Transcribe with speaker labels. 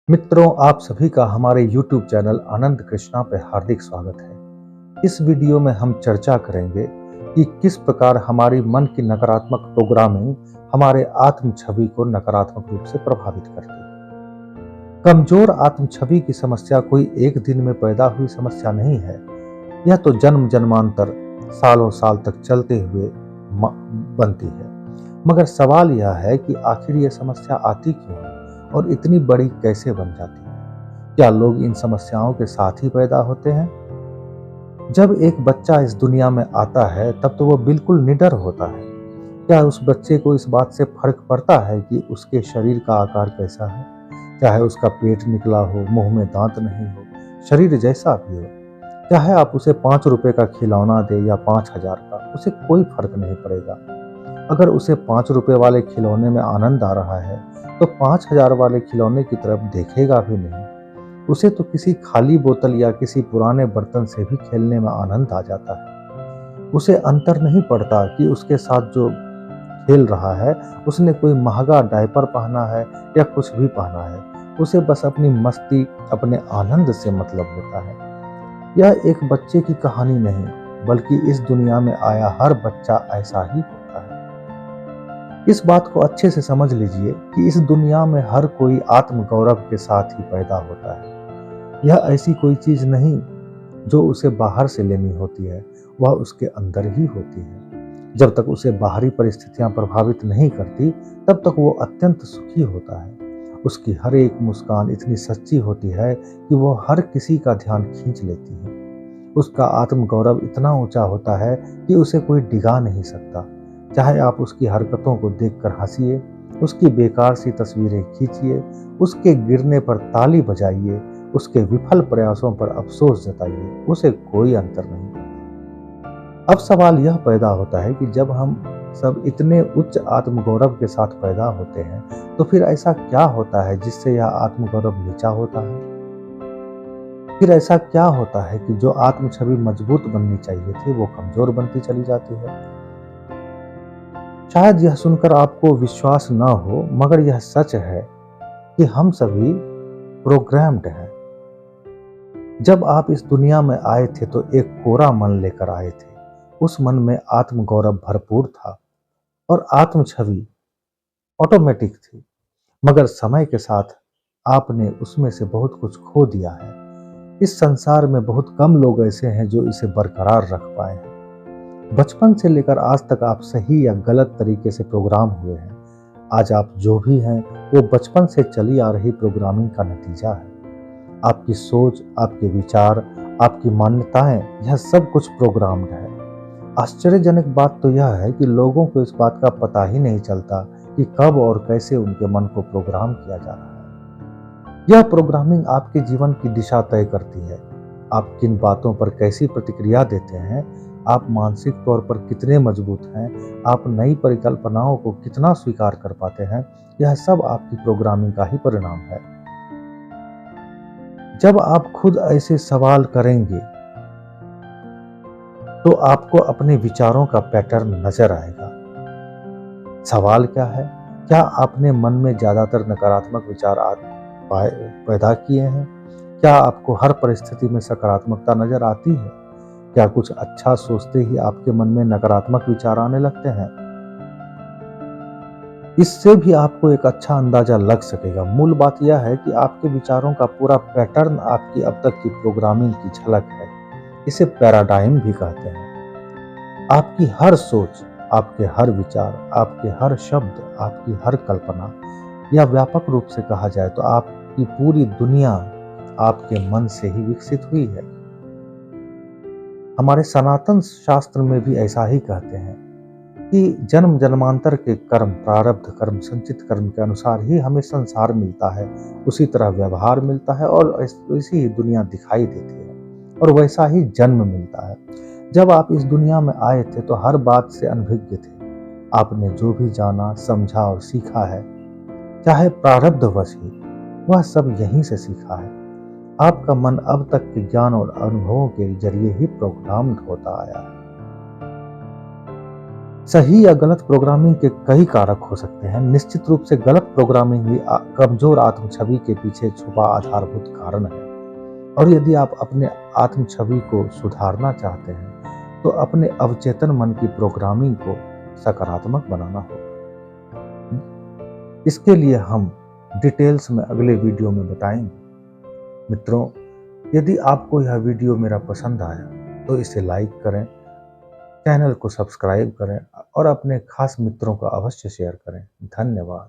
Speaker 1: मित्रों, आप सभी का हमारे YouTube चैनल आनंद कृष्णा पे हार्दिक स्वागत है। इस वीडियो में हम चर्चा करेंगे कि किस प्रकार हमारी मन की नकारात्मक प्रोग्रामिंग हमारे आत्म छवि को नकारात्मक रूप से प्रभावित करती है। कमजोर आत्म छवि की समस्या कोई एक दिन में पैदा हुई समस्या नहीं है। यह तो जन्म जन्मांतर सालों साल तक चलते हुए बनती है। मगर सवाल यह है कि आखिर यह समस्या आती क्यों है और इतनी बड़ी कैसे बन जाती है। क्या लोग इन समस्याओं के साथ ही पैदा होते हैं? जब एक बच्चा इस दुनिया में आता है तब तो वो बिल्कुल निडर होता है। क्या उस बच्चे को इस बात से फर्क पड़ता है कि उसके शरीर का आकार कैसा है? चाहे उसका पेट निकला हो, मुंह में दांत नहीं हो, शरीर जैसा भी हो। चाहे आप उसे 5 रुपए का खिलौना दे या 5,000 का, उसे कोई फर्क नहीं पड़ेगा। अगर उसे 5 रुपए वाले खिलौने में आनंद आ रहा है तो 5,000 वाले खिलौने की तरफ देखेगा भी नहीं। उसे तो किसी खाली बोतल या किसी पुराने बर्तन से भी खेलने में आनंद आ जाता है। उसे अंतर नहीं पड़ता कि उसके साथ जो खेल रहा है उसने कोई महंगा डायपर पहना है या कुछ भी पहना है। उसे बस अपनी मस्ती, अपने आनंद से मतलब होता है। यह एक बच्चे की कहानी नहीं, बल्कि इस दुनिया में आया हर बच्चा ऐसा ही होता है। इस बात को अच्छे से समझ लीजिए कि इस दुनिया में हर कोई आत्म गौरव के साथ ही पैदा होता है। यह ऐसी कोई चीज नहीं जो उसे बाहर से लेनी होती है, वह उसके अंदर ही होती है। जब तक उसे बाहरी परिस्थितियां प्रभावित नहीं करती, तब तक वो अत्यंत सुखी होता है। उसकी हर एक मुस्कान इतनी सच्ची होती है कि वो हर किसी का ध्यान खींच लेती है। उसका आत्म गौरव इतना ऊंचा होता है कि उसे कोई डिगा नहीं सकता। चाहे आप उसकी हरकतों को देखकर हंसिए, उसकी बेकार सी तस्वीरें खींचिए, उसके गिरने पर ताली बजाइए, उसके विफल प्रयासों पर अफसोस जताइए, उसे कोई अंतर नहीं पड़ता। अब सवाल यह पैदा होता है कि जब हम सब इतने उच्च आत्मगौरव के साथ पैदा होते हैं, तो फिर ऐसा क्या होता है जिससे यह आत्मगौरव नीचा होता है? फिर ऐसा क्या होता है कि जो आत्म छवि मजबूत बननी चाहिए थी वो कमजोर बनती चली जाती है? शायद यह सुनकर आपको विश्वास न हो, मगर यह सच है कि हम सभी प्रोग्राम्ड हैं। जब आप इस दुनिया में आए थे तो एक कोरा मन लेकर आए थे। उस मन में आत्म गौरव भरपूर था और आत्म छवि ऑटोमेटिक थी। मगर समय के साथ आपने उसमें से बहुत कुछ खो दिया है। इस संसार में बहुत कम लोग ऐसे हैं जो इसे बरकरार रख पाए हैं। बचपन से लेकर आज तक आप सही या गलत तरीके से प्रोग्राम हुए हैं। आज आप जो भी हैं वो बचपन से चली आ रही प्रोग्रामिंग का नतीजा है। आपकी सोच, आपके विचार, आपकी मान्यताएं, यह सब कुछ प्रोग्राम्ड है। आश्चर्यजनक बात तो यह है कि लोगों को इस बात का पता ही नहीं चलता कि कब और कैसे उनके मन को प्रोग्राम किया जा रहा है। यह प्रोग्रामिंग आपके जीवन की दिशा तय करती है। आप किन बातों पर कैसी प्रतिक्रिया देते हैं, आप मानसिक तौर पर कितने मजबूत हैं, आप नई परिकल्पनाओं को कितना स्वीकार कर पाते हैं, यह सब आपकी प्रोग्रामिंग का ही परिणाम है। जब आप खुद ऐसे सवाल करेंगे तो आपको अपने विचारों का पैटर्न नजर आएगा। सवाल क्या है? क्या आपने मन में ज्यादातर नकारात्मक विचार पैदा किए हैं? क्या आपको हर परिस्थिति में सकारात्मकता नजर आती है? क्या कुछ अच्छा सोचते ही आपके मन में नकारात्मक विचार आने लगते हैं? इससे भी आपको एक अच्छा अंदाजा लग सकेगा। मूल बात यह है कि आपके विचारों का पूरा पैटर्न आपकी अब तक की प्रोग्रामिंग की झलक है। इसे पैराडाइम भी कहते हैं। आपकी हर सोच, आपके हर विचार, आपके हर शब्द, आपकी हर कल्पना, या व्यापक रूप से कहा जाए तो आपकी पूरी दुनिया आपके मन से ही विकसित हुई है। हमारे सनातन शास्त्र में भी ऐसा ही कहते हैं कि जन्म जन्मांतर के कर्म, प्रारब्ध कर्म, संचित कर्म के अनुसार ही हमें संसार मिलता है, उसी तरह व्यवहार मिलता है और ऐसी ही दुनिया दिखाई देती है और वैसा ही जन्म मिलता है। जब आप इस दुनिया में आए थे तो हर बात से अनभिज्ञ थे। आपने जो भी जाना, समझा और सीखा है, चाहे प्रारब्धवश ही, वह सब यहीं से सीखा है। आपका मन अब तक के ज्ञान और अनुभवों के जरिए ही प्रोग्राम्ड होता आया है। सही या गलत प्रोग्रामिंग के कई कारक हो सकते हैं। निश्चित रूप से गलत प्रोग्रामिंग ही कमजोर आत्म छवि के पीछे छुपा आधारभूत कारण है। और यदि आप अपने आत्म छवि को सुधारना चाहते हैं तो अपने अवचेतन मन की प्रोग्रामिंग को सकारात्मक बनाना होगा। इसके लिए हम डिटेल्स में अगले वीडियो में बताएंगे। मित्रों, यदि आपको यह वीडियो मेरा पसंद आया तो इसे लाइक करें, चैनल को सब्सक्राइब करें और अपने खास मित्रों को अवश्य शेयर करें। धन्यवाद।